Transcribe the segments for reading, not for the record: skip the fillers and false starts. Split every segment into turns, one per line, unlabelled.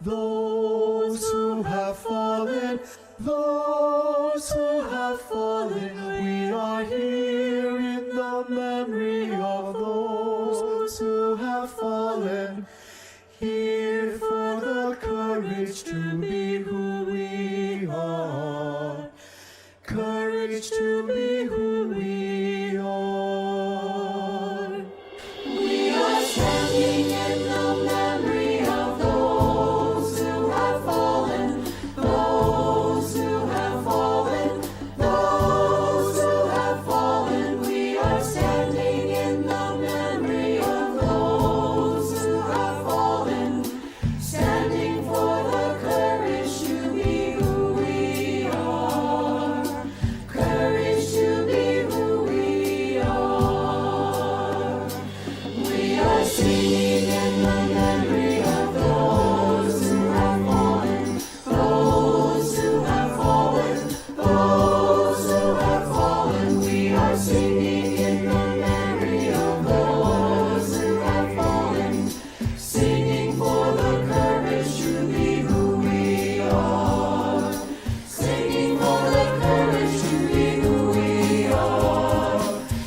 those who have fallen, those who have fallen. We are here in the memory of those who have fallen, here for the courage to be who we are, courage to be who we are.
We are standing in the memory of those who have fallen, those who have fallen, those who have fallen. We are standing in the memory of those who have fallen, standing for the courage to be who we are, courage to be who we are. We are singing in the memory of those who have fallen, those who have fallen, those who have fallen. We are singing in the memory of those who have fallen, singing for the courage to be who we are, singing for the courage to be who we are,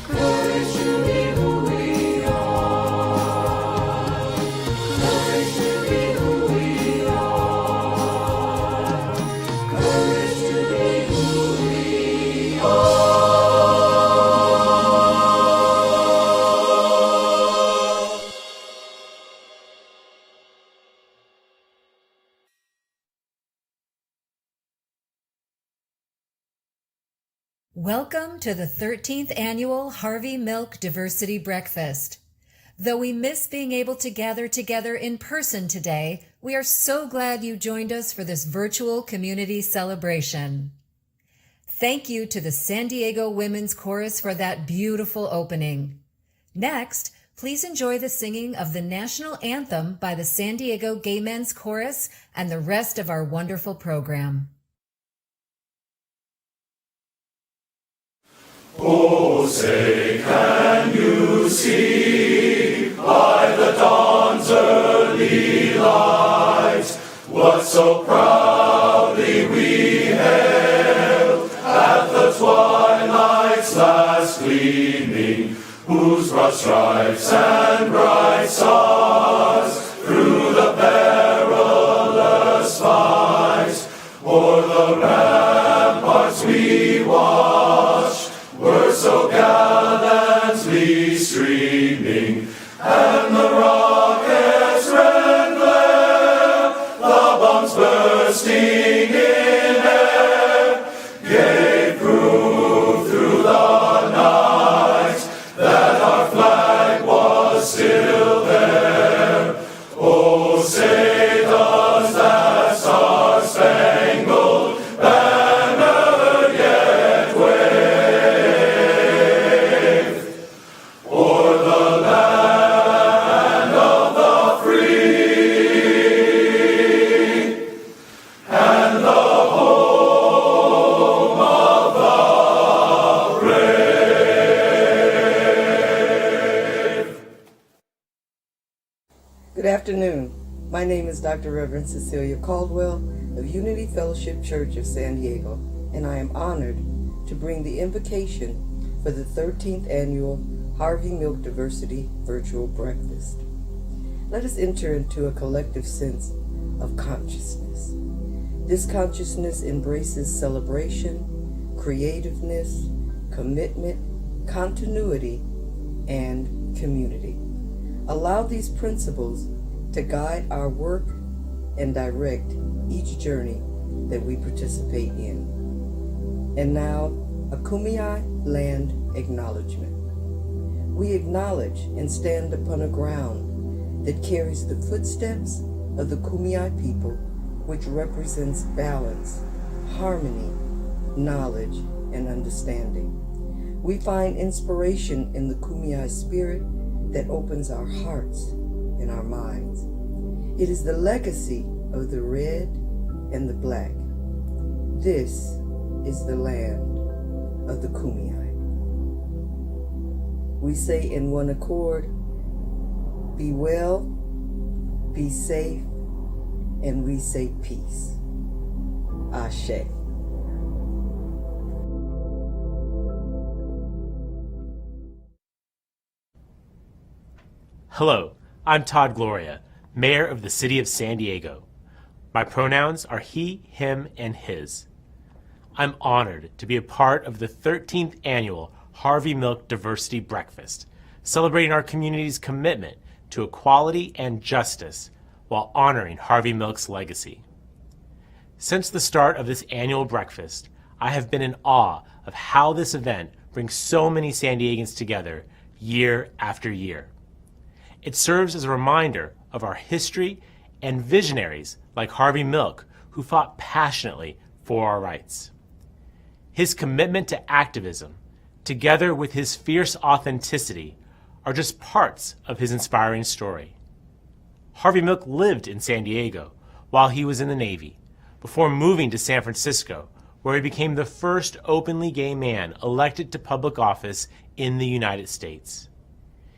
courage to be who we are, courage to be who we are, courage to be who we are.
Welcome to the 13th Annual Harvey Milk Diversity Breakfast. Though we miss being able to gather together in person today, we are so glad you joined us for this virtual community celebration. Thank you to the San Diego Women's Chorus for that beautiful opening. Next, please enjoy the singing of the national anthem by the San Diego Gay Men's Chorus and the rest of our wonderful program.
Oh, say, can you see by the dawn's early light what so proudly we hailed at the twilight's last gleaming, whose broad stripes and bright stars through the perilous fight o'er the ramparts we watched were so gallantly streaming, and the rocket's red glare, the bombs bursting in air, gave proof through the night that our flag was still there. Oh, say does that star-spangled banner yet wave o'er the land of the free and the home of the brave?
Good afternoon. My name is Dr. Reverend Cecilia Caldwell of Unity Fellowship Church of San Diego, and I am honored to bring the invocation for the 13th Annual Harvey Milk Diversity Virtual Breakfast. Let us enter into a collective sense of consciousness. This consciousness embraces celebration, creativeness, commitment, continuity, and community. Allow these principles to guide our work and direct each journey that we participate in. And now, a Kumeyaay land acknowledgement. We acknowledge and stand upon a ground that carries the footsteps of the Kumeyaay people, which represents balance, harmony, knowledge, and understanding. We find inspiration in the Kumeyaay spirit that opens our hearts and our minds. It is the legacy of the red and the black. This is the land of the Kumeyaay. We say in one accord, be well, be safe, and we say peace. Ashe.
Hello, I'm Todd Gloria, Mayor of the City of San Diego. My pronouns are he, him, and his. I'm honored to be a part of the 13th annual Harvey Milk Diversity Breakfast, celebrating our community's commitment to equality and justice while honoring Harvey Milk's legacy. Since the start of this annual breakfast, I have been in awe of how this event brings so many San Diegans together year after year. It serves as a reminder of our history and visionaries like Harvey Milk, who fought passionately for our rights. His commitment to activism, together with his fierce authenticity, are just parts of his inspiring story. Harvey Milk lived in San Diego while he was in the Navy, before moving to San Francisco, where he became the first openly gay man elected to public office in the United States.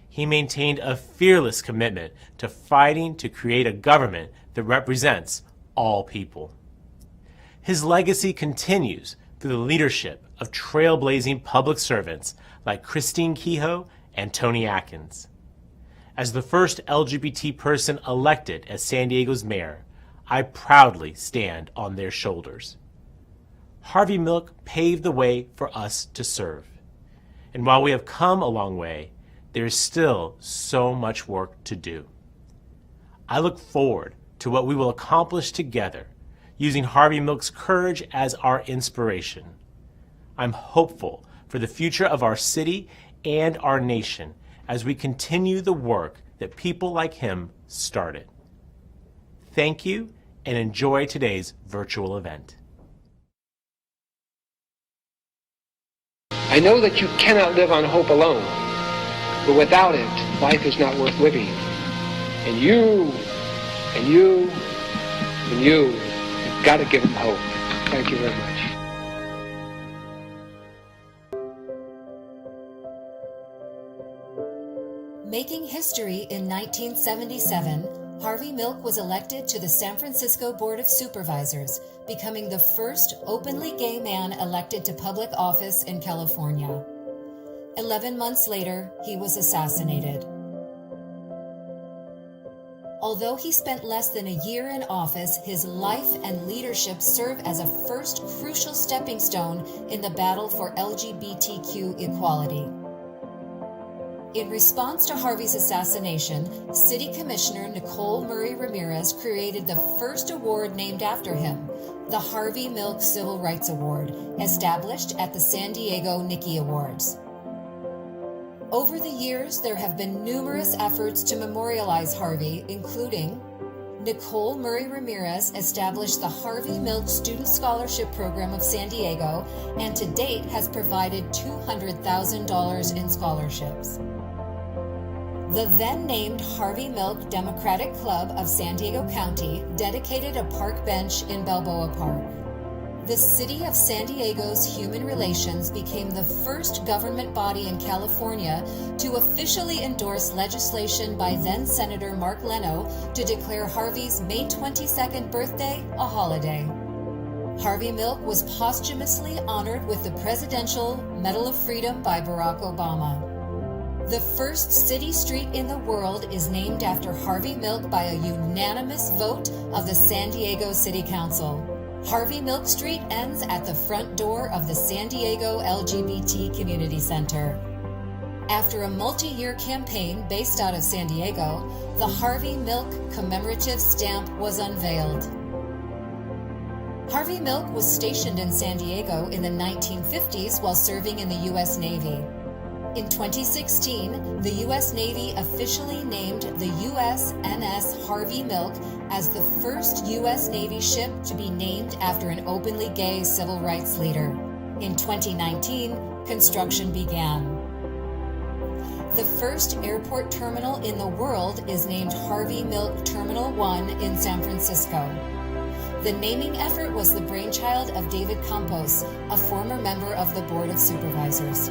He maintained a fearless commitment to fighting to create a government that represents all people. His legacy continues through the leadership of trailblazing public servants like Christine Kehoe and Toni Atkins. As the first LGBT person elected as San Diego's mayor, I proudly stand on their shoulders. Harvey Milk paved the way for us to serve. And while we have come a long way, there is still so much work to do. I look forward to what we will accomplish together, using Harvey Milk's courage as our inspiration. I'm hopeful for the future of our city and our nation as we continue the work that people like him started. Thank you, and enjoy today's virtual event.
I know that you cannot live on hope alone, but without it, life is not worth living. And you've got to give them hope. Thank you very much.
Making history in 1977, Harvey Milk was elected to the San Francisco Board of Supervisors, becoming the first openly gay man elected to public office in California. 11 months later, he was assassinated. Although he spent less than a year in office, his life and leadership serve as a first crucial stepping stone in the battle for LGBTQ equality. In response to Harvey's assassination, City Commissioner Nicole Murray Ramirez created the first award named after him, the Harvey Milk Civil Rights Award, established at the San Diego Nicky Awards. Over the years, there have been numerous efforts to memorialize Harvey, including Nicole Murray Ramirez established the Harvey Milk Student Scholarship Program of San Diego and to date has provided $200,000 in scholarships. The then-named Harvey Milk Democratic Club of San Diego County dedicated a park bench in Balboa Park. The City of San Diego's Human Relations became the first government body in California to officially endorse legislation by then-Senator Mark Leno to declare Harvey's May 22nd birthday a holiday. Harvey Milk was posthumously honored with the Presidential Medal of Freedom by Barack Obama. The first city street in the world is named after Harvey Milk by a unanimous vote of the San Diego City Council. Harvey Milk Street ends at the front door of the San Diego LGBT Community Center. After a multi-year campaign based out of San Diego, the Harvey Milk commemorative stamp was unveiled. Harvey Milk was stationed in San Diego in the 1950s while serving in the U.S. Navy. In 2016, the U.S. Navy officially named the USNS Harvey Milk as the first U.S. Navy ship to be named after an openly gay civil rights leader. In 2019, construction began. The first airport terminal in the world is named Harvey Milk Terminal 1 in San Francisco. The naming effort was the brainchild of David Campos, a former member of the Board of Supervisors.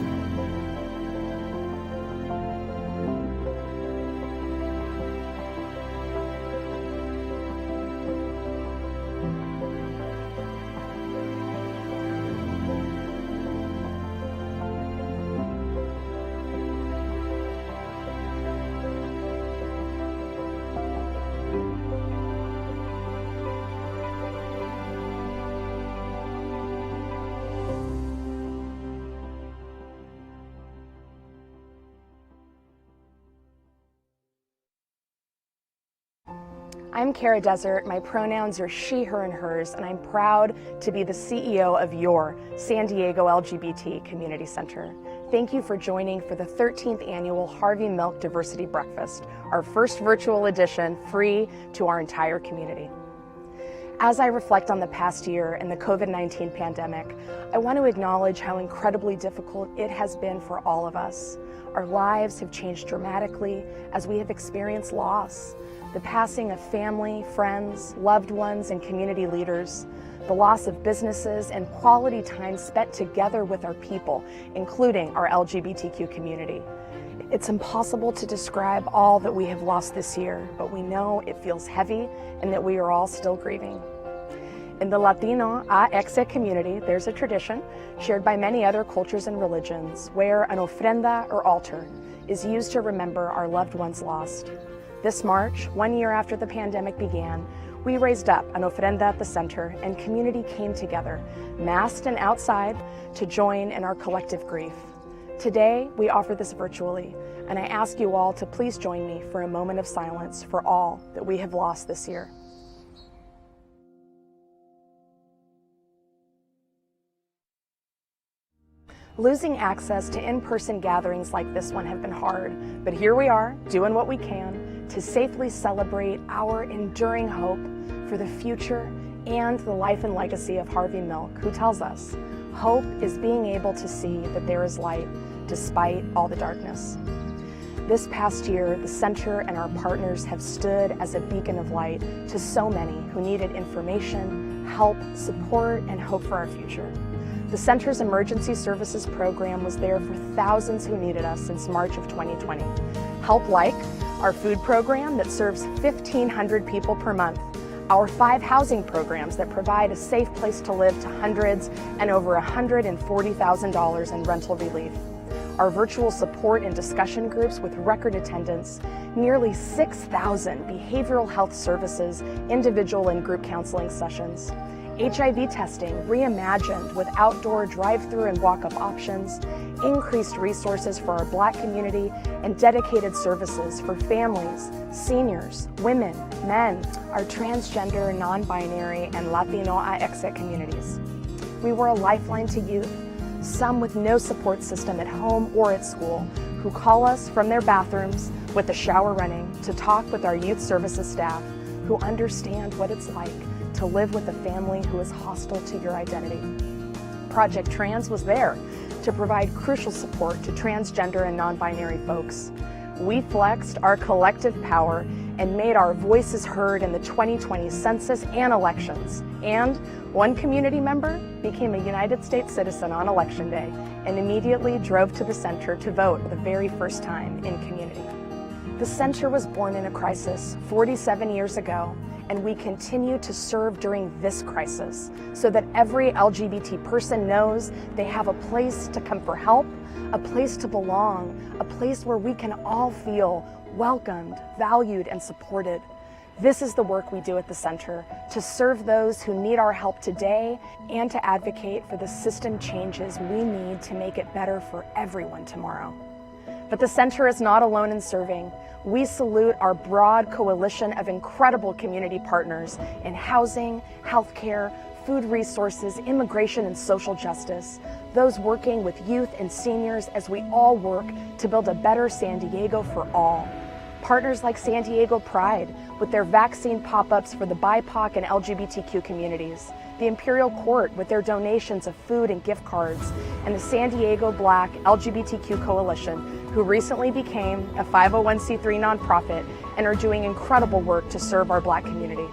I'm Kara Desert. My pronouns are she, her, and hers, and I'm proud to be the CEO of your San Diego LGBT Community Center. Thank you for joining for the 13th annual Harvey Milk Diversity Breakfast, our first virtual edition, free to our entire community. As I reflect on the past year and the COVID-19 pandemic, I want to acknowledge how incredibly difficult it has been for all of us. Our lives have changed dramatically as we have experienced loss. The passing of family, friends, loved ones, and community leaders, the loss of businesses, and quality time spent together with our people, including our LGBTQ community. It's impossible to describe all that we have lost this year, but we know it feels heavy and that we are all still grieving. In the Latino AX community, there's a tradition shared by many other cultures and religions where an ofrenda or altar is used to remember our loved ones lost. This March, 1 year after the pandemic began, we raised up an ofrenda at the center and community came together, masked and outside, to join in our collective grief. Today, we offer this virtually, and I ask you all to please join me for a moment of silence for all that we have lost this year. Losing access to in-person gatherings like this one have been hard, but here we are, doing what we can to safely celebrate our enduring hope for the future and the life and legacy of Harvey Milk, who tells us, hope is being able to see that there is light despite all the darkness. This past year, the center and our partners have stood as a beacon of light to so many who needed information, help, support, and hope for our future. The center's emergency services program was there for thousands who needed us since March of 2020. Help like our food program that serves 1,500 people per month, our 5 housing programs that provide a safe place to live to hundreds and over $140,000 in rental relief, our virtual support and discussion groups with record attendance, nearly 6,000 behavioral health services, individual and group counseling sessions, HIV testing reimagined with outdoor drive-through and walk-up options, increased resources for our Black community, and dedicated services for families, seniors, women, men, our transgender, non-binary, and Latino AX communities. We were a lifeline to youth, some with no support system at home or at school, who call us from their bathrooms with the shower running to talk with our youth services staff who understand what it's like to live with a family who is hostile to your identity. Project Trans was there to provide crucial support to transgender and non-binary folks. We flexed our collective power and made our voices heard in the 2020 census and elections. And one community member became a United States citizen on Election Day and immediately drove to the center to vote for the very first time in community. The center was born in a crisis 47 years ago, and we continue to serve during this crisis so that every LGBT person knows they have a place to come for help, a place to belong, a place where we can all feel welcomed, valued, and supported. This is the work we do at the center, to serve those who need our help today and to advocate for the system changes we need to make it better for everyone tomorrow. But the center is not alone in serving. We salute our broad coalition of incredible community partners in housing, healthcare, food resources, immigration, and social justice, those working with youth and seniors as we all work to build a better San Diego for all. Partners like San Diego Pride with their vaccine pop-ups for the BIPOC and LGBTQ communities, the Imperial Court with their donations of food and gift cards, and the San Diego Black LGBTQ Coalition, who recently became a 501c3 nonprofit and are doing incredible work to serve our Black community.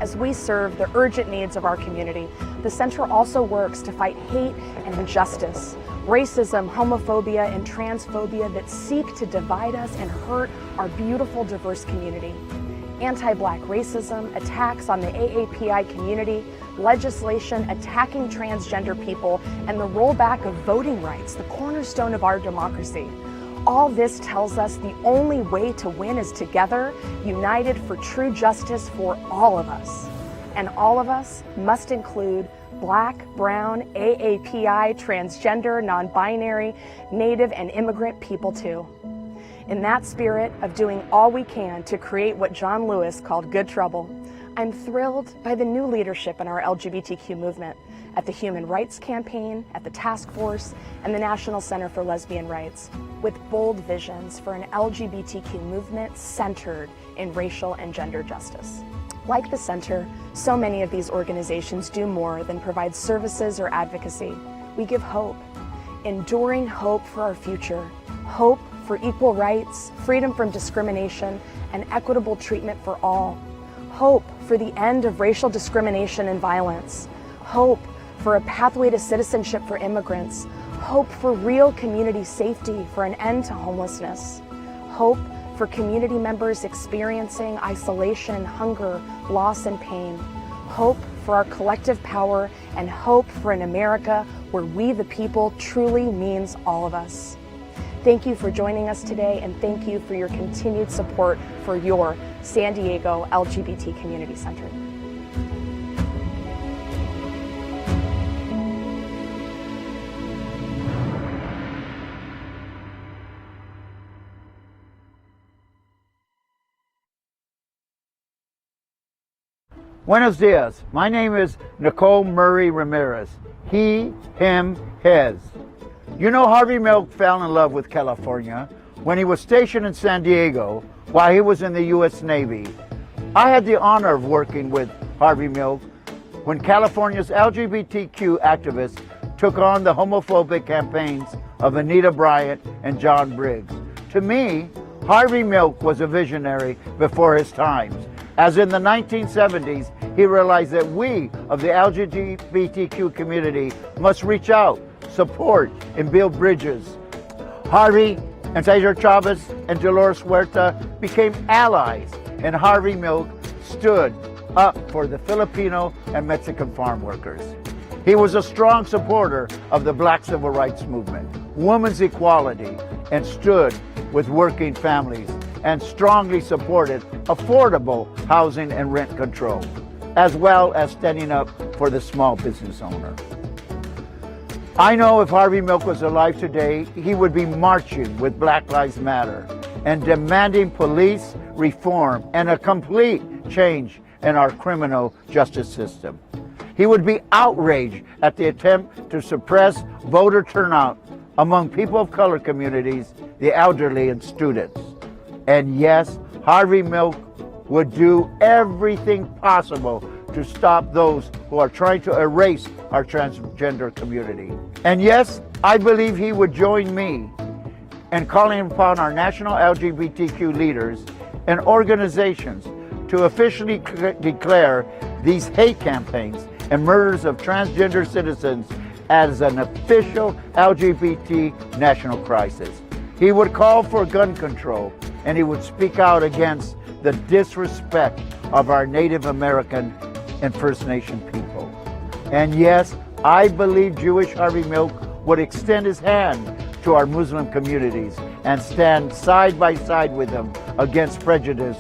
As we serve the urgent needs of our community, the center also works to fight hate and injustice, racism, homophobia, and transphobia that seek to divide us and hurt our beautiful, diverse community. Anti-Black racism, attacks on the AAPI community, legislation attacking transgender people, and the rollback of voting rights, the cornerstone of our democracy. All this tells us the only way to win is together, united for true justice for all of us. And all of us must include Black, brown, AAPI, transgender, non-binary, Native, and immigrant people too. In that spirit of doing all we can to create what John Lewis called good trouble, I'm thrilled by the new leadership in our LGBTQ movement at the Human Rights Campaign, at the Task Force, and the National Center for Lesbian Rights, with bold visions for an LGBTQ movement centered in racial and gender justice. Like the Center, so many of these organizations do more than provide services or advocacy. We give hope, enduring hope for our future, hope for equal rights, freedom from discrimination, and equitable treatment for all, hope for the end of racial discrimination and violence, hope for a pathway to citizenship for immigrants, hope for real community safety for an end to homelessness, hope for community members experiencing isolation, hunger, loss, and pain, hope for our collective power, and hope for an America where we the people truly means all of us. Thank you for joining us today, and thank you for your continued support for your San Diego LGBT Community Center.
Buenos dias. My name is Nicole Murray Ramirez. He, him, his. You know, Harvey Milk fell in love with California when he was stationed in San Diego while he was in the U.S. Navy. I had the honor of working with Harvey Milk when California's LGBTQ activists took on the homophobic campaigns of Anita Bryant and John Briggs. To me, Harvey Milk was a visionary before his times, as in the 1970s, he realized that we of the LGBTQ community must reach out, support, and build bridges. Harvey and Cesar Chavez and Dolores Huerta became allies, and Harvey Milk stood up for the Filipino and Mexican farm workers. He was a strong supporter of the Black Civil Rights Movement, women's equality, and stood with working families, and strongly supported affordable housing and rent control, as well as standing up for the small business owner. I know if Harvey Milk was alive today, he would be marching with Black Lives Matter and demanding police reform and a complete change in our criminal justice system. He would be outraged at the attempt to suppress voter turnout among people of color communities, the elderly, and students. And yes, Harvey Milk would do everything possible to stop those who are trying to erase our transgender community. And yes, I believe he would join me in calling upon our national LGBTQ leaders and organizations to officially declare these hate campaigns and murders of transgender citizens as an official LGBT national crisis. He would call for gun control, and he would speak out against the disrespect of our Native American and First Nation people. And yes, I believe Jewish Harvey Milk would extend his hand to our Muslim communities and stand side by side with them against prejudice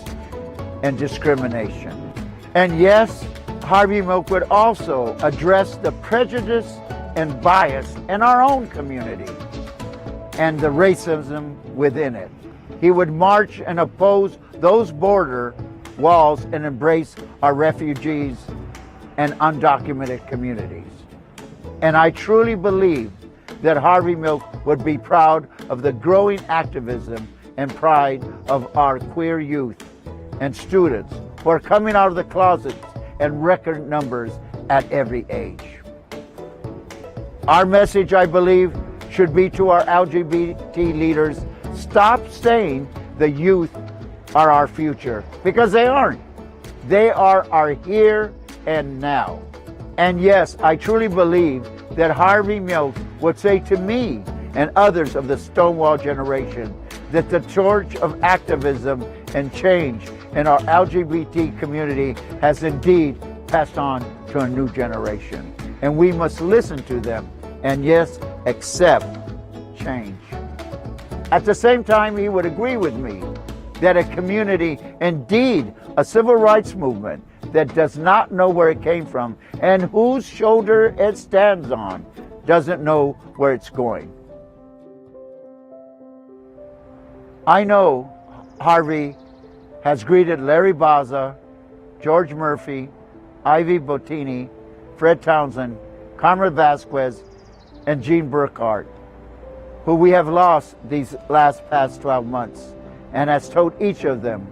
and discrimination. And yes, Harvey Milk would also address the prejudice and bias in our own community and the racism within it. He would march and oppose those border walls and embrace our refugees and undocumented communities. And I truly believe that Harvey Milk would be proud of the growing activism and pride of our queer youth and students who are coming out of the closets in record numbers at every age. Our message, I believe, should be to our LGBT leaders: stop saying the youth are our future, because they aren't. They are our here and now. And yes, I truly believe that Harvey Milk would say to me and others of the Stonewall generation that the torch of activism and change in our LGBT community has indeed passed on to a new generation. And we must listen to them and, yes, accept change. At the same time, he would agree with me that a community, indeed a civil rights movement, that does not know where it came from and whose shoulder it stands on, doesn't know where it's going. I know Harvey has greeted Larry Baza, George Murphy, Ivy Bottini, Fred Townsend, Carmen Vasquez, and Gene Burkhardt, who we have lost these past 12 months, and has told each of them,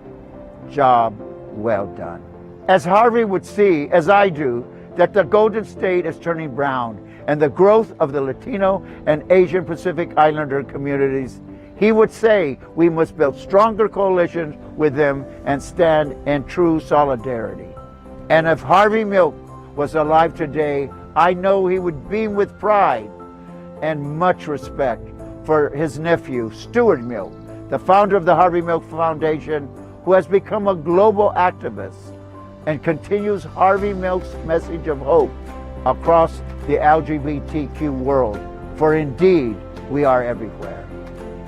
job well done. As Harvey would see, as I do, that the Golden State is turning brown and the growth of the Latino and Asian Pacific Islander communities, he would say we must build stronger coalitions with them and stand in true solidarity. And if Harvey Milk was alive today, I know he would beam with pride and much respect for his nephew, Stuart Milk, the founder of the Harvey Milk Foundation, who has become a global activist and continues Harvey Milk's message of hope across the LGBTQ world, for indeed we are everywhere.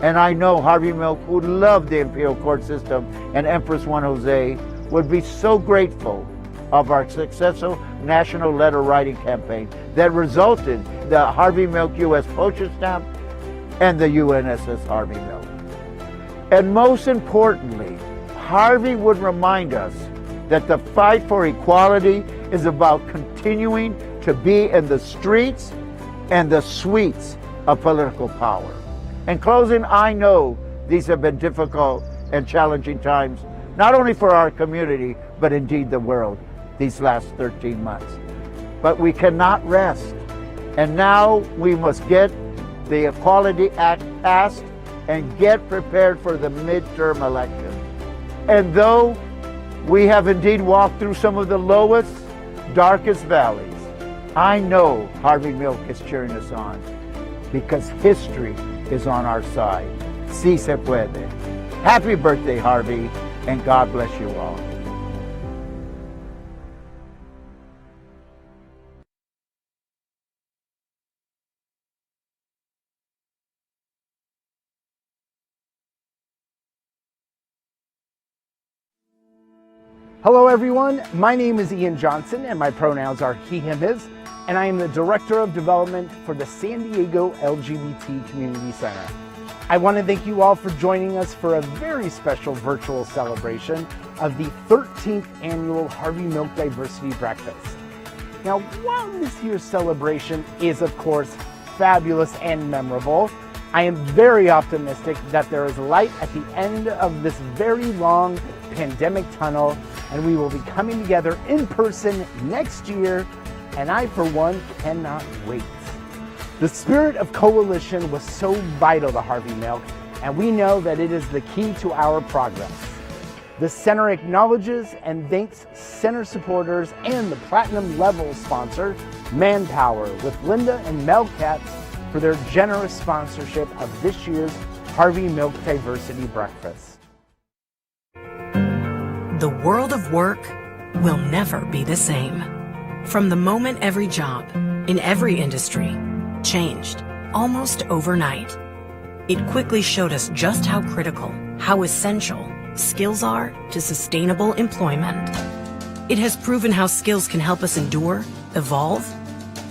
And I know Harvey Milk, who loved the imperial court system and Empress One Jose, would be so grateful of our successful national letter writing campaign that resulted in the Harvey Milk U.S. postage stamp and the UNSS Harvey Milk. And most importantly, Harvey would remind us that the fight for equality is about continuing to be in the streets and the suites of political power. In closing, I know these have been difficult and challenging times, not only for our community, but indeed the world, these last 13 months. But we cannot rest. And now we must get the Equality Act passed and get prepared for the midterm election. And though we have indeed walked through some of the lowest, darkest valleys, I know Harvey Milk is cheering us on because history is on our side. Si se puede. Happy birthday, Harvey, and God bless you all.
Hello everyone, my name is Ian Johnson and my pronouns are he, him, his, and I am the Director of Development for the San Diego LGBT Community Center. I want to thank you all for joining us for a very special virtual celebration of the 13th Annual Harvey Milk Diversity Breakfast. Now, while this year's celebration is of course fabulous and memorable, I am very optimistic that there is light at the end of this very long pandemic tunnel, and we will be coming together in person next year, and I, for one, cannot wait. The spirit of coalition was so vital to Harvey Milk, and we know that it is the key to our progress. The center acknowledges and thanks center supporters and the platinum level sponsor, Manpower, with Linda and Mel Katz, for their generous sponsorship of this year's Harvey Milk Diversity Breakfast.
The world of work will never be the same. From the moment every job, in every industry, changed, almost overnight, it quickly showed us just how critical, how essential skills are to sustainable employment. It has proven how skills can help us endure, evolve,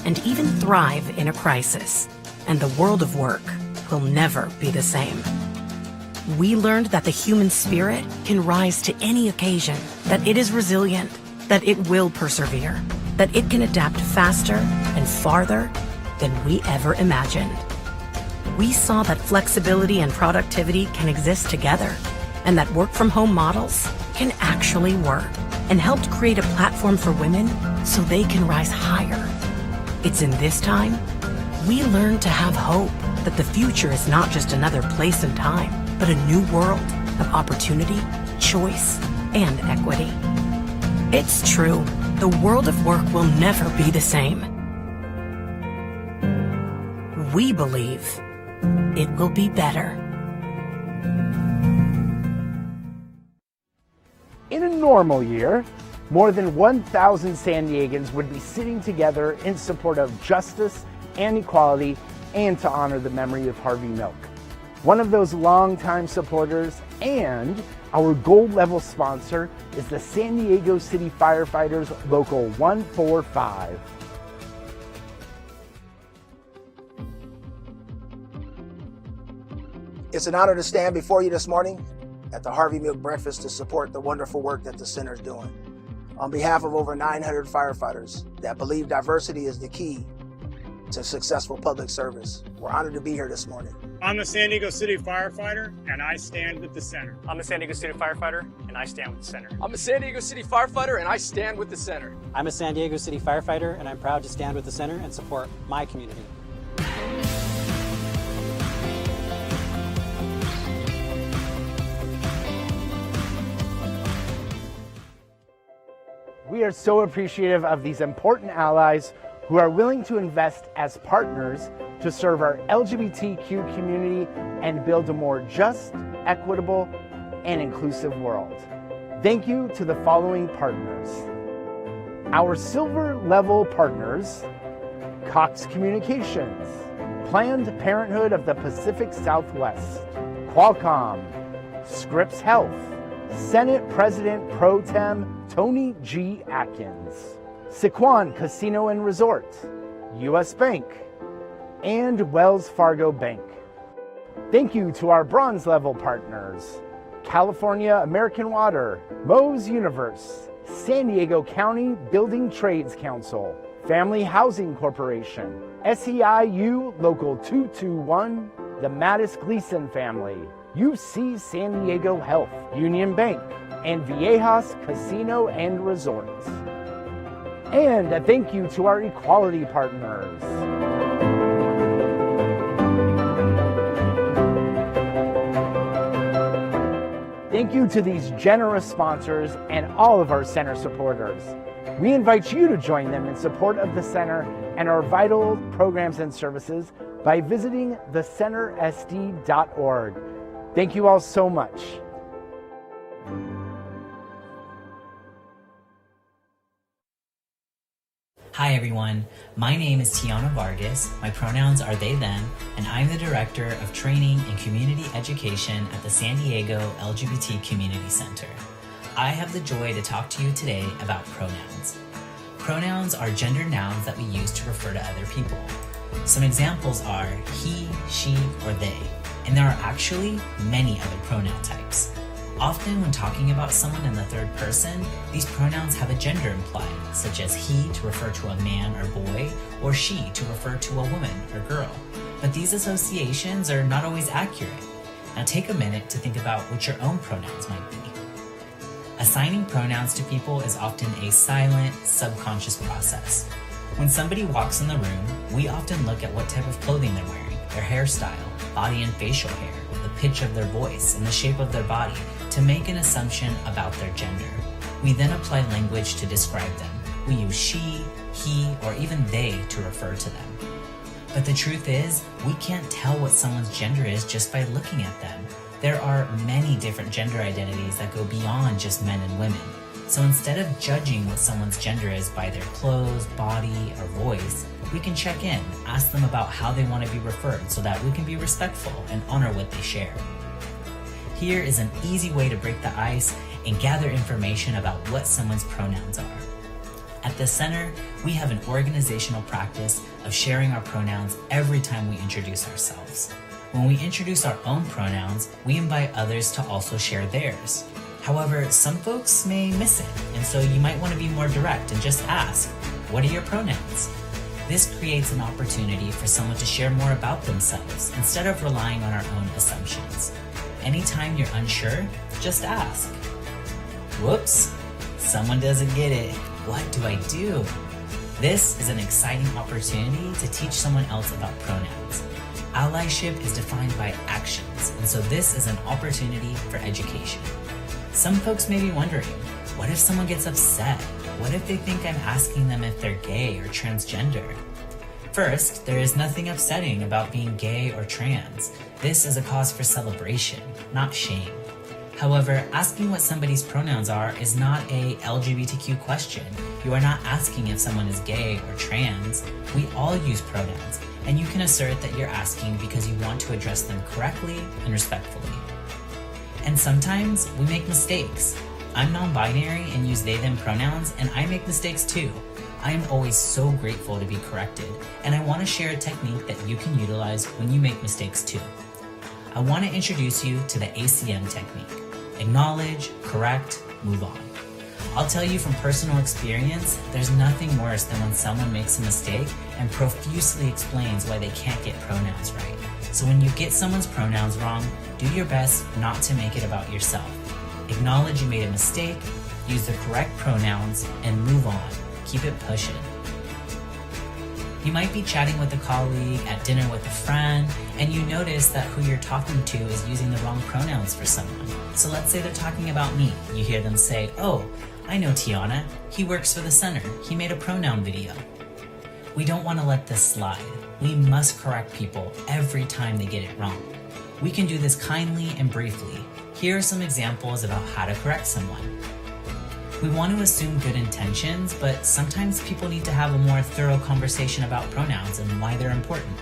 and even thrive in a crisis. And the world of work will never be the same. We learned that the human spirit can rise to any occasion, that it is resilient, that it will persevere, that it can adapt faster and farther than we ever imagined. We saw that flexibility and productivity can exist together, and that work-from-home models can actually work, and helped create a platform for women so they can rise higher. It's in this time we learned to have hope that the future is not just another place and time, but a new world of opportunity, choice, and equity. It's true, the world of work will never be the same. We believe it will be better.
In a normal year, more than 1,000 San Diegans would be sitting together in support of justice and equality, and to honor the memory of Harvey Milk. One of those longtime supporters and our gold level sponsor is the San Diego City Firefighters Local 145.
It's an honor to stand before you this morning at the Harvey Milk Breakfast to support the wonderful work that the center is doing. On behalf of over 900 firefighters that believe diversity is the key to successful public service, we're honored to be here this morning.
I'm a San Diego City firefighter, and I stand with the center.
I'm a San Diego City firefighter, and I stand with the center.
I'm a San Diego City firefighter, and I stand with the center.
I'm a San Diego City firefighter, and I'm proud to stand with the center and support my community.
We are so appreciative of these important allies who are willing to invest as partners to serve our LGBTQ community and build a more just, equitable, and inclusive world. Thank you to the following partners. Our silver level partners: Cox Communications, Planned Parenthood of the Pacific Southwest, Qualcomm, Scripps Health, Senate President Pro Tem Toni G. Atkins, Sequan Casino and Resort, U.S. Bank, and Wells Fargo Bank. Thank you to our bronze level partners: California American Water, Moe's Universe, San Diego County Building Trades Council, Family Housing Corporation, SEIU Local 221, the Mattis Gleason family, UC San Diego Health, Union Bank, and Viejas Casino and Resorts. And a thank you to our equality partners. Thank you to these generous sponsors and all of our center supporters. We invite you to join them in support of the center and our vital programs and services by visiting thecentersd.org. Thank you all so much.
Hi everyone, my name is Tiana Vargas, my pronouns are they, them, and I'm the Director of Training and Community Education at the San Diego LGBT Community Center. I have the joy to talk to you today about pronouns. Pronouns are gender nouns that we use to refer to other people. Some examples are he, she, or they, and there are actually many other pronoun types. Often when talking about someone in the third person, these pronouns have a gender implied, such as he to refer to a man or boy, or she to refer to a woman or girl. But these associations are not always accurate. Now take a minute to think about what your own pronouns might be. Assigning pronouns to people is often a silent, subconscious process. When somebody walks in the room, we often look at what type of clothing they're wearing, their hairstyle, body and facial hair, the pitch of their voice, and the shape of their body to make an assumption about their gender. We then apply language to describe them. We use she, he, or even they to refer to them. But the truth is, we can't tell what someone's gender is just by looking at them. There are many different gender identities that go beyond just men and women. So instead of judging what someone's gender is by their clothes, body, or voice, we can check in, ask them about how they want to be referred so that we can be respectful and honor what they share. Here is an easy way to break the ice and gather information about what someone's pronouns are. At the center, we have an organizational practice of sharing our pronouns every time we introduce ourselves. When we introduce our own pronouns, we invite others to also share theirs. However, some folks may miss it, and so you might want to be more direct and just ask, what are your pronouns? This creates an opportunity for someone to share more about themselves instead of relying on our own assumptions. Anytime you're unsure, just ask. Whoops, someone doesn't get it. What do I do? This is an exciting opportunity to teach someone else about pronouns. Allyship is defined by actions, and so this is an opportunity for education. Some folks may be wondering, what if someone gets upset? What if they think I'm asking them if they're gay or transgender? First, there is nothing upsetting about being gay or trans. This is a cause for celebration, not shame. However, asking what somebody's pronouns are is not a LGBTQ question. You are not asking if someone is gay or trans. We all use pronouns, and you can assert that you're asking because you want to address them correctly and respectfully. And sometimes we make mistakes. I'm non-binary and use they, them pronouns, and I make mistakes too. I am always so grateful to be corrected, and I want to share a technique that you can utilize when you make mistakes too. I want to introduce you to the ACM technique. Acknowledge, correct, move on. I'll tell you from personal experience, there's nothing worse than when someone makes a mistake and profusely explains why they can't get pronouns right. So when you get someone's pronouns wrong, do your best not to make it about yourself. Acknowledge you made a mistake, use the correct pronouns, and move on. Keep it pushing. You might be chatting with a colleague, at dinner with a friend, and you notice that who you're talking to is using the wrong pronouns for someone. So let's say they're talking about me. You hear them say, "Oh, I know Tiana. He works for the center. He made a pronoun video." We don't want to let this slide. We must correct people every time they get it wrong. We can do this kindly and briefly. Here are some examples about how to correct someone. We want to assume good intentions, but sometimes people need to have a more thorough conversation about pronouns and why they're important.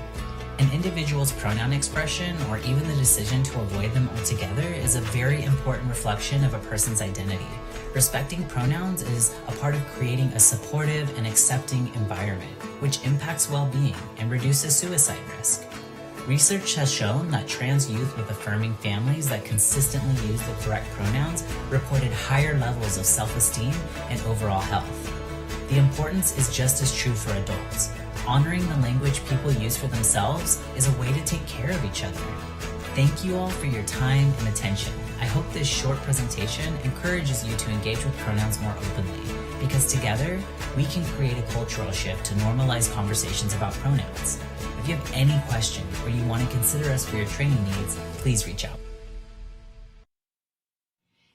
An individual's pronoun expression, or even the decision to avoid them altogether, is a very important reflection of a person's identity. Respecting pronouns is a part of creating a supportive and accepting environment, which impacts well-being and reduces suicide risk. Research has shown that trans youth with affirming families that consistently use the correct pronouns reported higher levels of self-esteem and overall health. The importance is just as true for adults. Honoring the language people use for themselves is a way to take care of each other. Thank you all for your time and attention. I hope this short presentation encourages you to engage with pronouns more openly, because together we can create a cultural shift to normalize conversations about pronouns. If you have any questions or you want to consider us for your training needs, please reach out.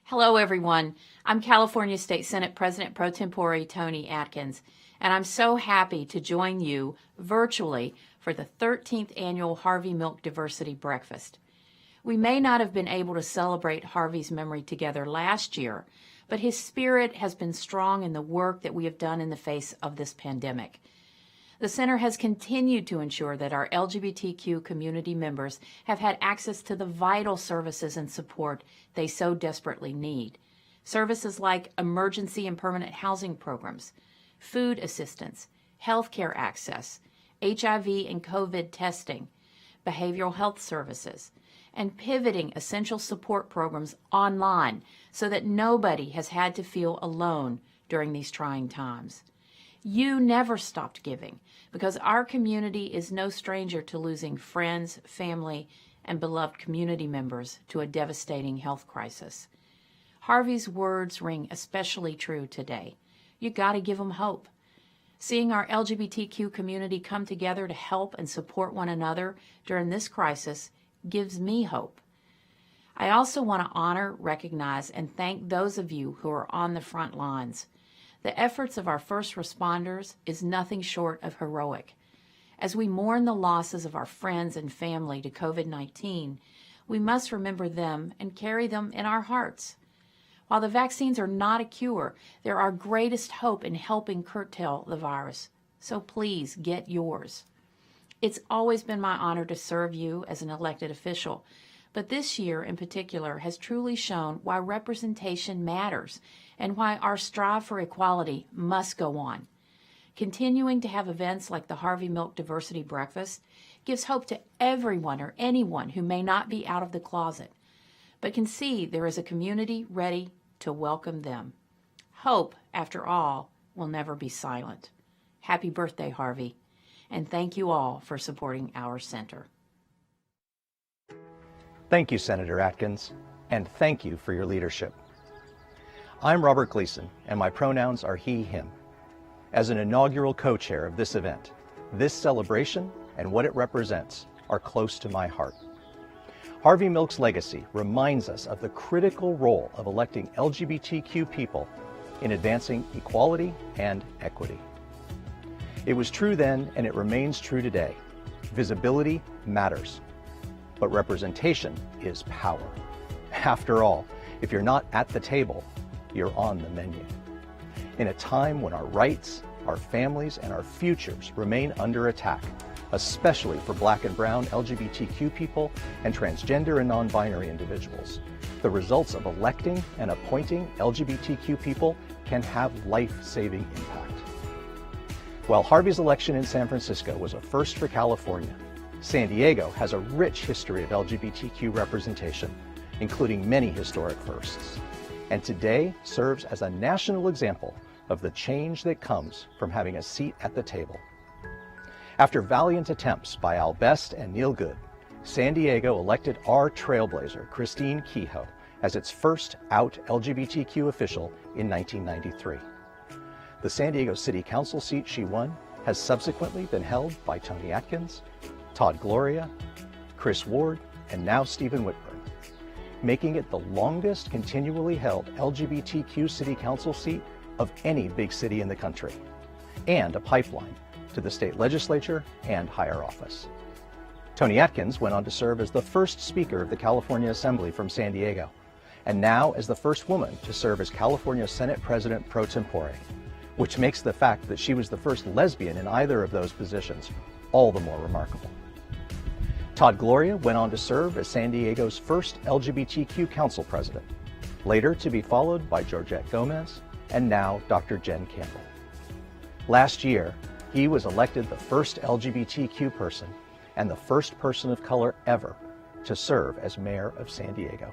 Hello, everyone. I'm California State Senate President Pro Tempore Toni Atkins, and I'm so happy to join you virtually for the 13th Annual Harvey Milk Diversity Breakfast. We may not have been able to celebrate Harvey's memory together last year, but his spirit has been strong in the work that we have done in the face of this pandemic. The Center has continued to ensure that our LGBTQ community members have had access to the vital services and support they so desperately need. Services like emergency and permanent housing programs, food assistance, healthcare access, HIV and COVID testing, behavioral health services, and pivoting essential support programs online so that nobody has had to feel alone during these trying times. You never stopped giving, because our community is no stranger to losing friends, family, and beloved community members to a devastating health crisis. Harvey's words ring especially true today. You got to give them hope. Seeing our LGBTQ community come together to help and support one another during this crisis gives me hope. I also want to honor, recognize, and thank those of you who are on the front lines. The efforts of our first responders is nothing short of heroic. As we mourn the losses of our friends and family to COVID-19, we must remember them and carry them in our hearts. While the vaccines are not a cure, they're our greatest hope in helping curtail the virus. So please get yours. It's always been my honor to serve you as an elected official, but this year in particular has truly shown why representation matters and why our strive for equality must go on. Continuing to have events like the Harvey Milk Diversity Breakfast gives hope to everyone or anyone who may not be out of the closet, but can see there is a community ready to welcome them. Hope, after all, will never be silent. Happy birthday, Harvey, and thank you all for supporting our center.
Thank you, Senator Atkins, and thank you for your leadership. I'm Robert Gleason, and my pronouns are he, him. As an inaugural co-chair of this event, this celebration and what it represents are close to my heart. Harvey Milk's legacy reminds us of the critical role of electing LGBTQ people in advancing equality and equity. It was true then, and it remains true today. Visibility matters, but representation is power. After all, if you're not at the table, you're on the menu. In a time when our rights, our families, and our futures remain under attack, especially for Black and brown LGBTQ people and transgender and non-binary individuals, the results of electing and appointing LGBTQ people can have life-saving impact. While Harvey's election in San Francisco was a first for California, San Diego has a rich history of LGBTQ representation, including many historic firsts, and today serves as a national example of the change that comes from having a seat at the table. After valiant attempts by Al Best and Neil Good, San Diego elected our trailblazer, Christine Kehoe, as its first out LGBTQ official in 1993. The San Diego City Council seat she won has subsequently been held by Toni Atkins, Todd Gloria, Chris Ward, and now Stephen Whitburn, making it the longest continually held LGBTQ City Council seat of any big city in the country, and a pipeline to the state legislature and higher office. Toni Atkins went on to serve as the first Speaker of the California Assembly from San Diego, and now as the first woman to serve as California Senate President pro tempore, which makes the fact that she was the first lesbian in either of those positions all the more remarkable. Todd Gloria went on to serve as San Diego's first LGBTQ Council President, later to be followed by Georgette Gomez, and now Dr. Jen Campbell. Last year, he was elected the first LGBTQ person and the first person of color ever to serve as mayor of San Diego.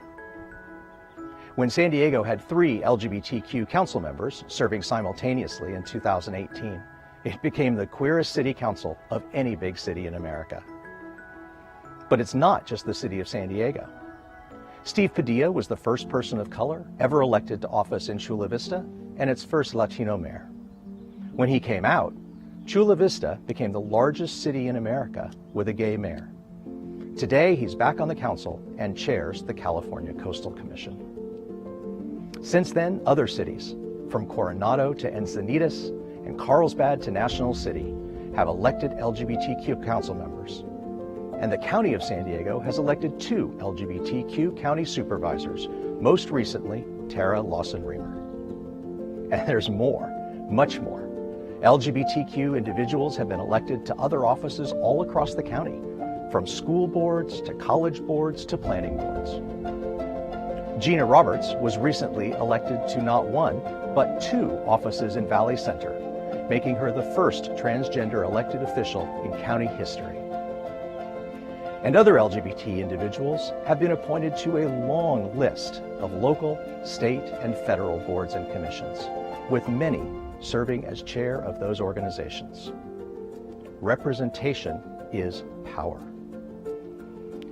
When San Diego had 3 LGBTQ council members serving simultaneously in 2018, it became the queerest city council of any big city in America. But it's not just the city of San Diego. Steve Padilla was the first person of color ever elected to office in Chula Vista and its first Latino mayor. When he came out, Chula Vista became the largest city in America with a gay mayor. Today, he's back on the council and chairs the California Coastal Commission. Since then, other cities, from Coronado to Encinitas and Carlsbad to National City, have elected LGBTQ council members. And the County of San Diego has elected 2 LGBTQ county supervisors, most recently, Tara Lawson-Remer. And there's more, much more. LGBTQ individuals have been elected to other offices all across the county, from school boards to college boards to planning boards. Gina Roberts was recently elected to not 1, but 2 offices in Valley Center, making her the first transgender elected official in county history. And other LGBT individuals have been appointed to a long list of local, state, and federal boards and commissions, with many serving as chair of those organizations. Representation is power.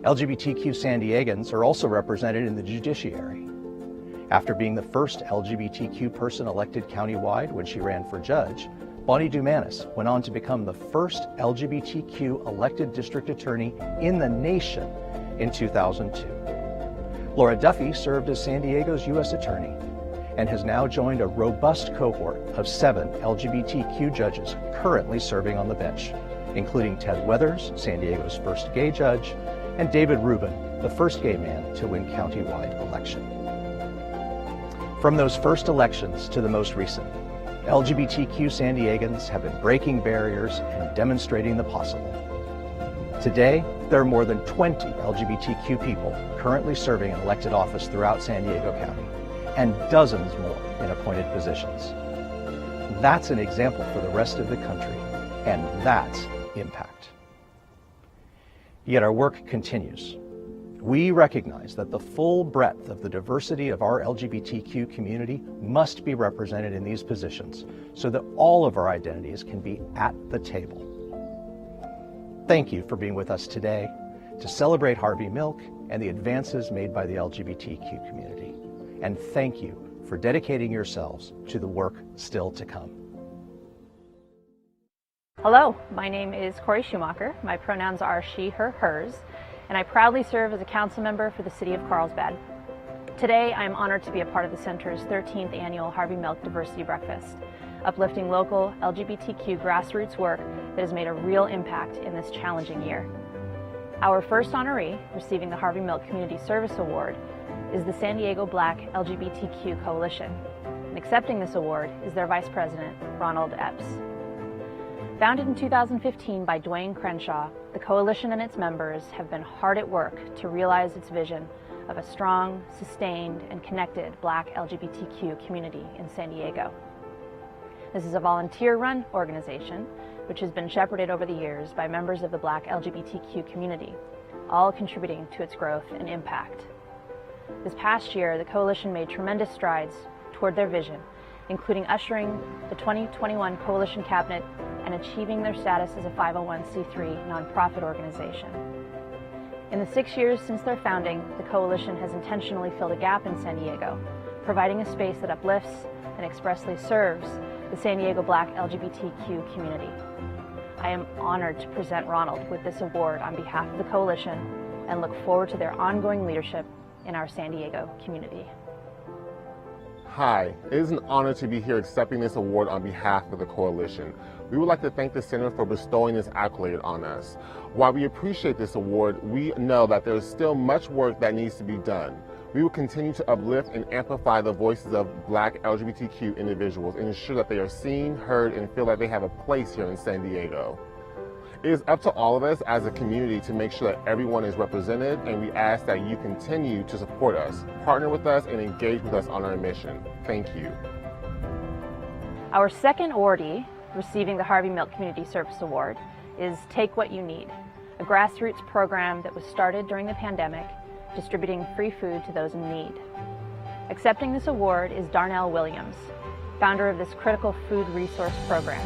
LGBTQ San Diegans are also represented in the judiciary. After being the first LGBTQ person elected countywide when she ran for judge, Bonnie Dumanis went on to become the first LGBTQ elected district attorney in the nation in 2002. Laura Duffy served as San Diego's U.S. attorney and has now joined a robust cohort of 7 LGBTQ judges currently serving on the bench, including Ted Weathers, San Diego's first gay judge, and David Rubin, the first gay man to win countywide election. From those first elections to the most recent, LGBTQ San Diegans have been breaking barriers and demonstrating the possible. Today, there are more than 20 LGBTQ people currently serving in elected office throughout San Diego County, and dozens more in appointed positions. That's an example for the rest of the country, and that's impact. Yet our work continues. We recognize that the full breadth of the diversity of our LGBTQ community must be represented in these positions so that all of our identities can be at the table. Thank you for being with us today to celebrate Harvey Milk and the advances made by the LGBTQ community. And thank you for dedicating yourselves to the work still to come.
Hello, my name is Corey Schumacher. My pronouns are she, her, hers, and I proudly serve as a council member for the city of Carlsbad. Today, I am honored to be a part of the Center's 13th annual Harvey Milk Diversity Breakfast, uplifting local LGBTQ grassroots work that has made a real impact in this challenging year. Our first honoree receiving the Harvey Milk Community Service Award is the San Diego Black LGBTQ Coalition, and accepting this award is their Vice President, Ronald Epps. Founded in 2015 by Dwayne Crenshaw, the coalition and its members have been hard at work to realize its vision of a strong, sustained, and connected Black LGBTQ community in San Diego. This is a volunteer-run organization which has been shepherded over the years by members of the Black LGBTQ community, all contributing to its growth and impact. This past year, the Coalition made tremendous strides toward their vision, including ushering the 2021 Coalition Cabinet and achieving their status as a 501c3 nonprofit organization. In the 6 years since their founding, the Coalition has intentionally filled a gap in San Diego, providing a space that uplifts and expressly serves the San Diego Black LGBTQ community. I am honored to present Ronald with this award on behalf of the Coalition and look forward to their ongoing leadership in our San Diego community.
Hi, it is an honor to be here accepting this award on behalf of the Coalition. We would like to thank the Center for bestowing this accolade on us. While we appreciate this award, we know that there is still much work that needs to be done. We will continue to uplift and amplify the voices of Black LGBTQ individuals and ensure that they are seen, heard, and feel like they have a place here in San Diego. It is up to all of us as a community to make sure that everyone is represented, and we ask that you continue to support us, partner with us, and engage with us on our mission. Thank you.
Our second awardee receiving the Harvey Milk Community Service Award is Take What You Need, a grassroots program that was started during the pandemic, distributing free food to those in need. Accepting this award is Darnell Williams, founder of this critical food resource program.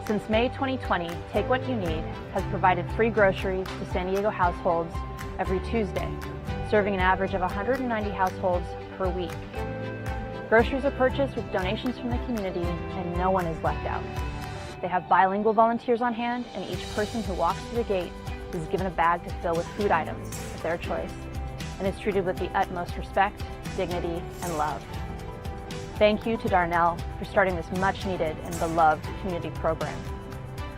Since May 2020, Take What You Need has provided free groceries to San Diego households every Tuesday, serving an average of 190 households per week. Groceries are purchased with donations from the community, and no one is left out. They have bilingual volunteers on hand, and each person who walks through the gate is given a bag to fill with food items of their choice, and is treated with the utmost respect, dignity, and love. Thank you to Darnell for starting this much-needed and beloved community program.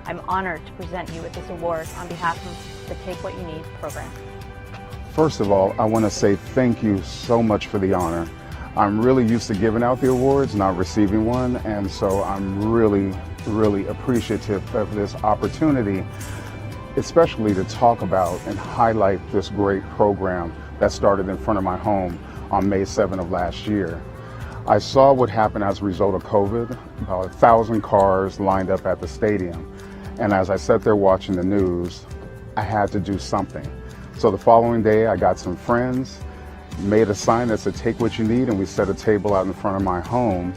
I'm honored to present you with this award on behalf of the Take What You Need program.
First of all, I want to say thank you so much for the honor. I'm really used to giving out the awards, not receiving one, and so I'm really appreciative of this opportunity, especially to talk about and highlight this great program that started in front of my home on May 7th of last year. I saw what happened as a result of COVID, about 1,000 cars lined up at the stadium, and as I sat there watching the news, I had to do something. So the following day, I got some friends, made a sign that said, "Take what you need," and we set a table out in front of my home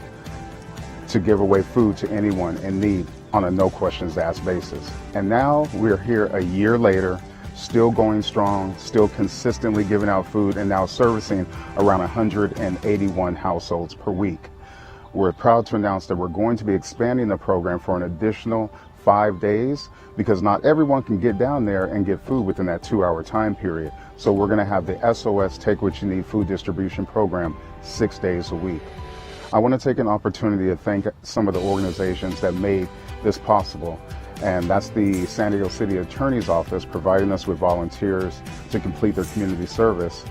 to give away food to anyone in need on a no questions asked basis. And now we're here a year later, still going strong, still consistently giving out food, and now servicing around 181 households per week. We're proud to announce that we're going to be expanding the program for an additional 5 days, because not everyone can get down there and get food within that 2-hour time period. So we're going to have the SOS Take What You Need food distribution program 6 days a week. I want to take an opportunity to thank some of the organizations that made this possible, and that's the San Diego City Attorney's Office providing us with volunteers to complete their community service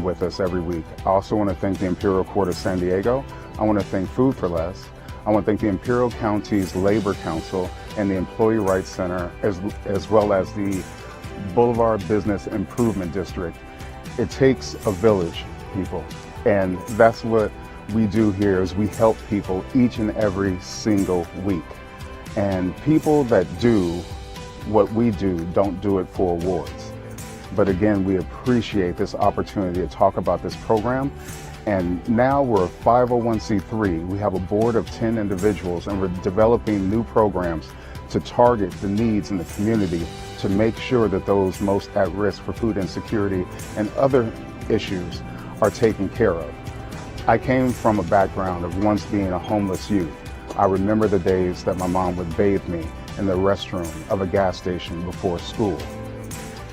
with us every week. I also want to thank the Imperial Court of San Diego. I want to thank Food for Less. I want to thank the Imperial County's Labor Council and the Employee Rights Center, as well as the Boulevard Business Improvement District. It takes a village, people, and that's what we do here is we help people each and every single week. And people that do what we do don't do it for awards. But again, we appreciate this opportunity to talk about this program. And now we're a 501c3. We have a board of 10 individuals, and we're developing new programs to target the needs in the community to make sure that those most at risk for food insecurity and other issues are taken care of. I came from a background of once being a homeless youth. I remember the days that my mom would bathe me in the restroom of a gas station before school.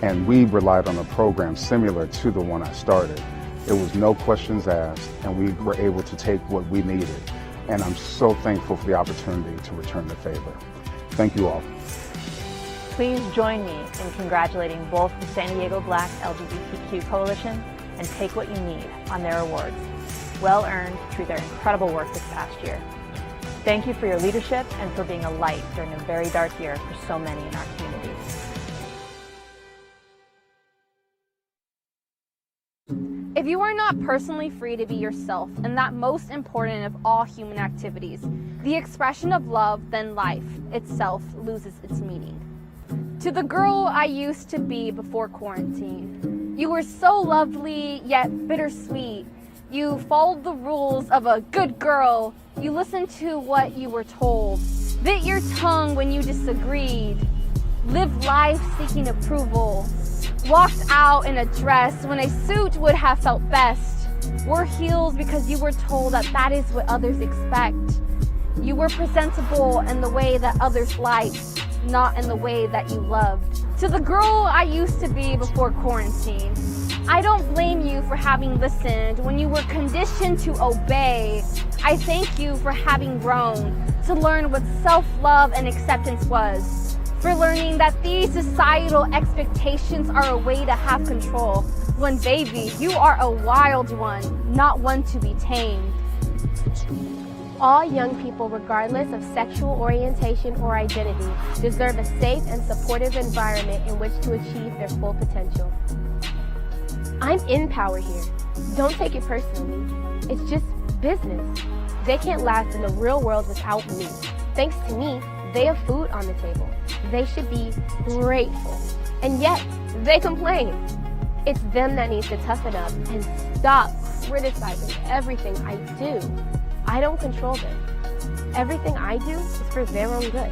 And we relied on a program similar to the one I started. It was no questions asked, and we were able to take what we needed. And I'm so thankful for the opportunity to return the favor. Thank you all.
Please join me in congratulating both the San Diego Black LGBTQ Coalition and Take What You Need on their awards, well earned through their incredible work this past year. Thank you for your leadership and for being a light during a very dark year for so many in our community.
If you are not personally free to be yourself, and that most important of all human activities, the expression of love, then life itself loses its meaning. To the girl I used to be before quarantine, you were so lovely yet bittersweet. You followed the rules of a good girl. You listened to what you were told. Bit your tongue when you disagreed. Lived life seeking approval. Walked out in a dress when a suit would have felt best. Wore heels because you were told that that is what others expect. You were presentable in the way that others liked, not in the way that you loved. To the girl I used to be before quarantine, I don't blame you for having listened when you were conditioned to obey. I thank you for having grown to learn what self-love and acceptance was, for learning that these societal expectations are a way to have control, when baby, you are a wild one, not one to be tamed.
All young people, regardless of sexual orientation or identity, deserve a safe and supportive environment in which to achieve their full potential. I'm in power here. Don't take it personally. It's just business. They can't last in the real world without me. Thanks to me, they have food on the table. They should be grateful. And yet, they complain. It's them that needs to toughen up and stop criticizing everything I do. I don't control them. Everything I do is for their own good.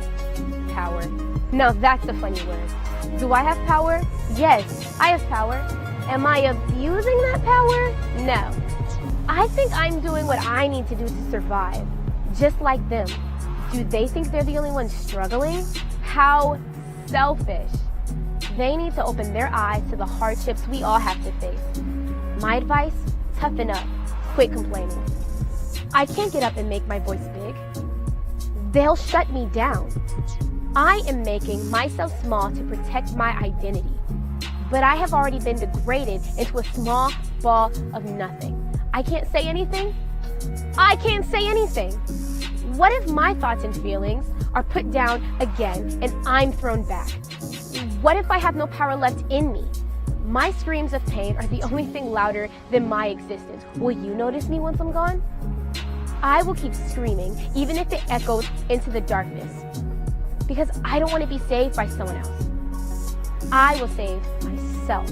Power. Now that's a funny word. Do I have power? Yes, I have power. Am I abusing that power? No. I think I'm doing what I need to do to survive, just like them. Do they think they're the only ones struggling? How selfish. They need to open their eyes to the hardships we all have to face. My advice, toughen up, quit complaining. I can't get up and make my voice big. They'll shut me down. I am making myself small to protect my identity. But I have already been degraded into a small ball of nothing. I can't say anything. I can't say anything. What if my thoughts and feelings are put down again and I'm thrown back? What if I have no power left in me? My screams of pain are the only thing louder than my existence. Will you notice me once I'm gone? I will keep screaming, even if it echoes into the darkness, because I don't want to be saved by someone else. I will save myself.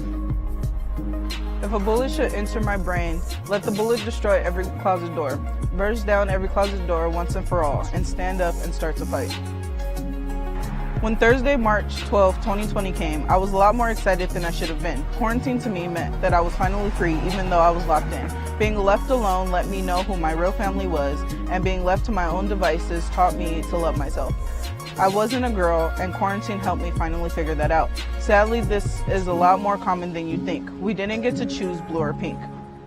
If a bullet should enter my brain, let the bullet destroy every closet door, burst down every closet door once and for all, and stand up and start to fight. When Thursday, March 12, 2020 came, I was a lot more excited than I should have been. Quarantine to me meant that I was finally free, even though I was locked in. Being left alone let me know who my real family was, and being left to my own devices taught me to love myself. I wasn't a girl, and quarantine helped me finally figure that out. Sadly, this is a lot more common than you think. We didn't get to choose blue or pink.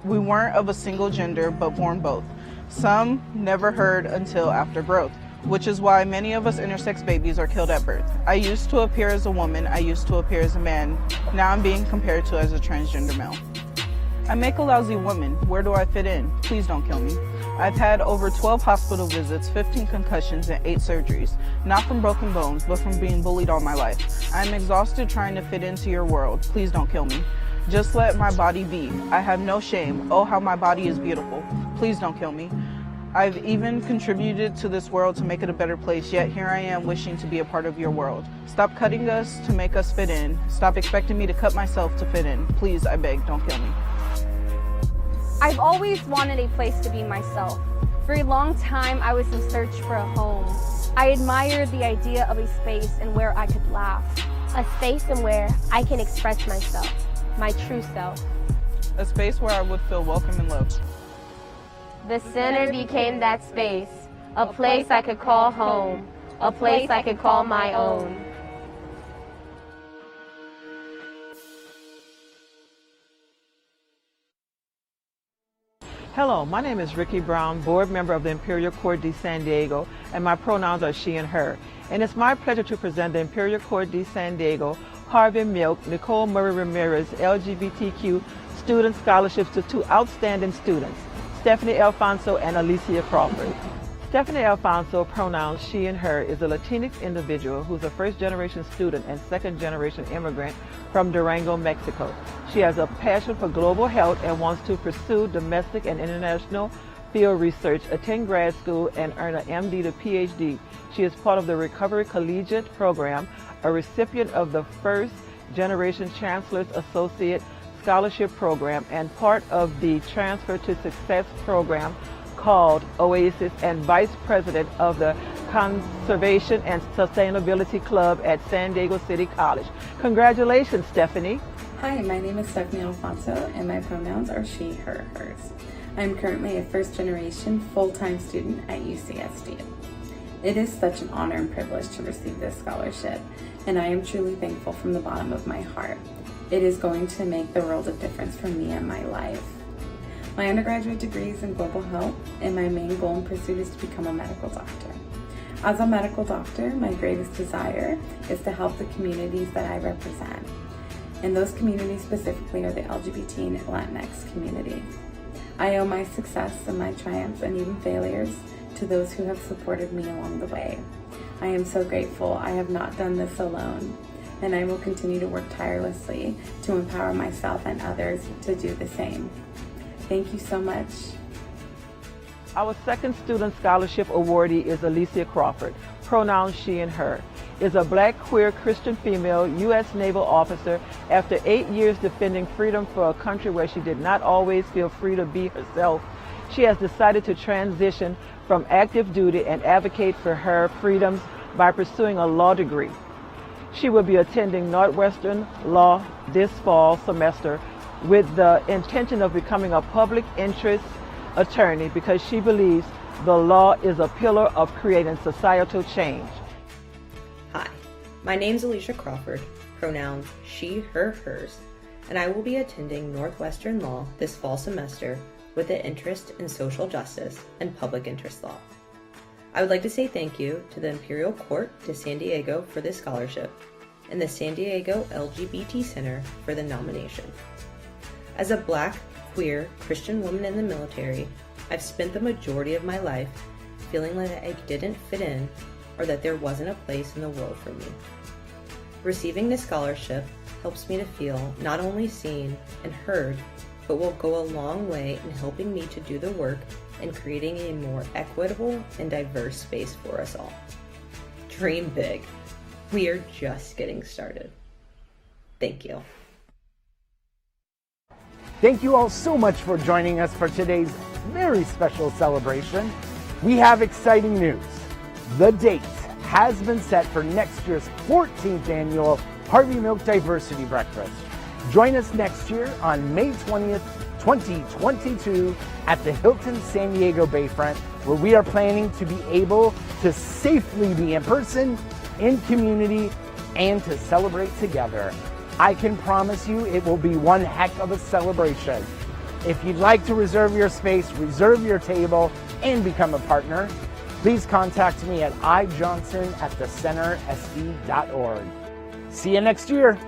We weren't of a single gender, but born both. Some never heard until after growth, which is why many of us intersex babies are killed at birth. I used to appear as a woman, I used to appear as a man. Now I'm being compared to as a transgender male. I make a lousy woman. Where do I fit in? Please don't kill me. I've had over 12 hospital visits, 15 concussions, and 8 surgeries. Not from broken bones, but from being bullied all my life. I'm exhausted trying to fit into your world. Please don't kill me. Just let my body be. I have no shame. Oh, how my body is beautiful. Please don't kill me. I've even contributed to this world to make it a better place, yet here I am wishing to be a part of your world. Stop cutting us to make us fit in. Stop expecting me to cut myself to fit in. Please, I beg, don't kill me.
I've always wanted a place to be myself. For a long time, I was in search for a home. I admired the idea of a space in where I could laugh.
A space in where I can express myself, my true self.
A space where I would feel welcome and loved.
The center became that space, a place I could call home, a place I could call my own.
Hello, my name is Ricky Brown, board member of the Imperial Court de San Diego, and my pronouns are she and her. And it's my pleasure to present the Imperial Court de San Diego Harvey Milk, Nicole Murray Ramirez LGBTQ Student Scholarships to 2 outstanding students, Stephanie Alfonso and Alicia Crawford. Stephanie Alfonso, pronouns she and her, is a Latinx individual who's a first-generation student and second-generation immigrant from Durango, Mexico. She has a passion for global health and wants to pursue domestic and international field research, attend grad school, and earn an MD to PhD. She is part of the Recovery Collegiate Program, a recipient of the First Generation Chancellor's Associate Scholarship Program, and part of the Transfer to Success program called OASIS, and Vice President of the Conservation and Sustainability Club at San Diego City College. Congratulations, Stephanie.
Hi, my name is Stephanie Alfonso, and my pronouns are she, her, hers. I'm currently a first-generation full-time student at UCSD. It is such an honor and privilege to receive this scholarship, and I am truly thankful from the bottom of my heart. It is going to make the world of difference for me and my life. My undergraduate degree is in global health, and my main goal and pursuit is to become a medical doctor. As a medical doctor, my greatest desire is to help the communities that I represent. And those communities specifically are the LGBT and Latinx community. I owe my success and my triumphs and even failures to those who have supported me along the way. I am so grateful I have not done this alone, and I will continue to work tirelessly to empower myself and others to do the same. Thank you so much.
Our second student scholarship awardee is Alicia Crawford, pronouns she and her, is a Black queer Christian female U.S. naval officer. After 8 years defending freedom for a country where she did not always feel free to be herself, she has decided to transition from active duty and advocate for her freedoms by pursuing a law degree. She will be attending Northwestern Law this fall semester with the intention of becoming a public interest attorney because she believes the law is a pillar of creating societal change.
Hi, my name's Alicia Crawford, pronouns she, her, hers, and I will be attending Northwestern Law this fall semester with an interest in social justice and public interest law. I would like to say thank you to the Imperial Court de San Diego for this scholarship and the San Diego LGBT Center for the nomination. As a Black, queer, Christian woman in the military, I've spent the majority of my life feeling like I didn't fit in or that there wasn't a place in the world for me. Receiving this scholarship helps me to feel not only seen and heard, but will go a long way in helping me to do the work and creating a more equitable and diverse space for us all. Dream big. We are just getting started. Thank you.
Thank you all so much for joining us for today's very special celebration. We have exciting news. The date has been set for next year's 14th annual Harvey Milk Diversity Breakfast. Join us next year on May 20th, 2022 at the Hilton San Diego Bayfront, where we are planning to be able to safely be in person, in community, and to celebrate together. I can promise you it will be one heck of a celebration. If you'd like to reserve your space, reserve your table, and become a partner, please contact me at ijohnson@thecentersd.org. See you next year.